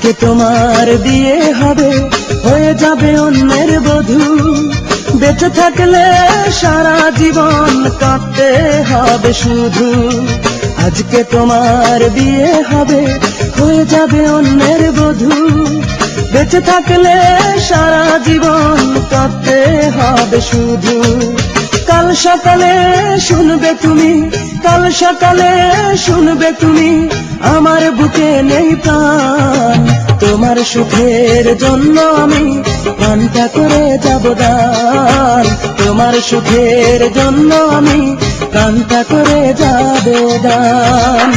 আজকে তোমার বিয়ে হবে, হয়ে যাবে অন্যের বধূ। বেঁচে থাকলে সারা জীবন কাঁদতে হবে শুধু। আজকে তোমার বিয়ে হবে, হয়ে যাবে অন্যের বধূ। বেঁচে থাকলে সারা জীবন কাঁদতে হবে শুধু। কাল সকালে শুনবে তুমি, কাল সকালে শুনবে তুমি, আমার বুকে নেই প্রাণ। তোমার সুখের জন্য আমি প্রাণটা করে যাব দান। তোমার সুখের জন্য আমি প্রাণটা করে যাব দান।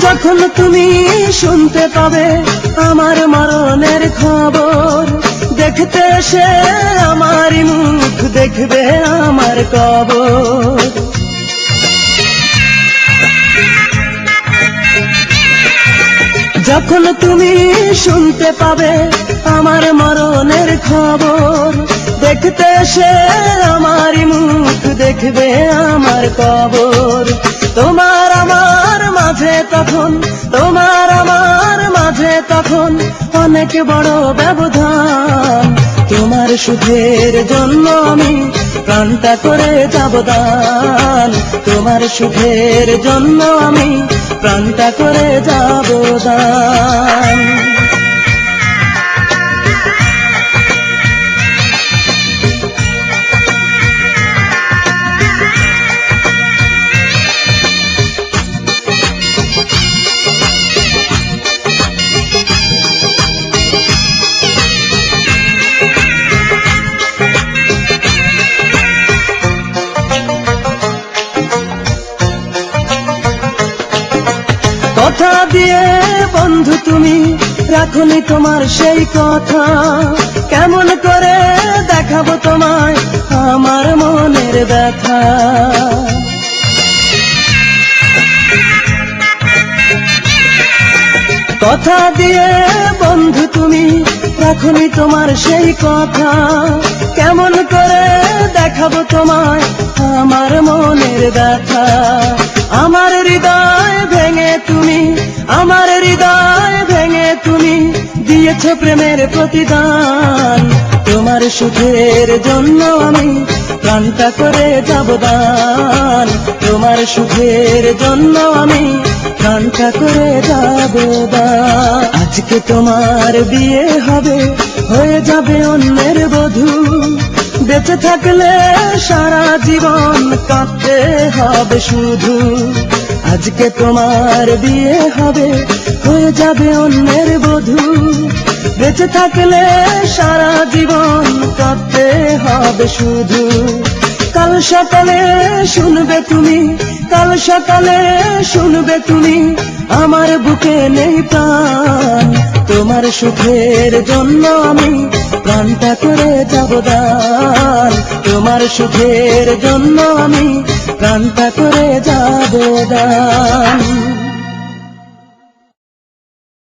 যখন তুমি শুনতে পাবে আমার মরণের খবর, দেখতে এসে আমার মুখ দেখবে আমার কবর। যখন তুমি শুনতে পাবে আমার মরণের খবর, দেখতে এসে আমার মুখ দেখবে আমার কবর। তোমার আমার মাঝে তখন, তোমার আমার মাঝে তখন অনেক বড় ব্যবধান। তোমার সুখের জন্য আমি প্রাণটা করে যাব দান। তোমার সুখের জন্য আমি প্রাণটা করে যাব দান। কথা দিয়ে বন্ধু তুমি রাখনি তোমার সেই কথা, কেমন করে দেখাবো তোমায় আমার মনের ব্যথা। কথা দিয়ে বন্ধু তুমি রাখনি তোমার সেই কথা, কেমন করে দেখাবো তোমায় আমার মনের ব্যথা। আমার হৃদয় ভেঙে তুমি, আমার হৃদয় ভেঙে তুমি দিয়েছ প্রেমের প্রতিদান। তোমার সুখের জন্য আমি প্রাণটা করে যাব দান। তোমার সুখের জন্য আমি প্রাণটা করে যাব দান। আজকে তোমার বিয়ে হবে, হয়ে যাবে অন্যের বধূ। বেঁচে থাকলে সারা জীবন কাঁদতে হবে শুধু। আজকে তোমার বিয়ে হবে, হয়ে যাবে অন্যের বধূ। বেঁচে থাকলে সারা জীবন কাঁদতে হবে শুধু। কাল সকালে শুনবে তুমি, কাল সকালে শুনবে তুমি, আমার বুকে নেই প্রাণ। তোমার সুখের জন্য আমি প্রাণটা করে যাব দান। তোমার সুখের জন্য আমি প্রাণটা করে যাব দান।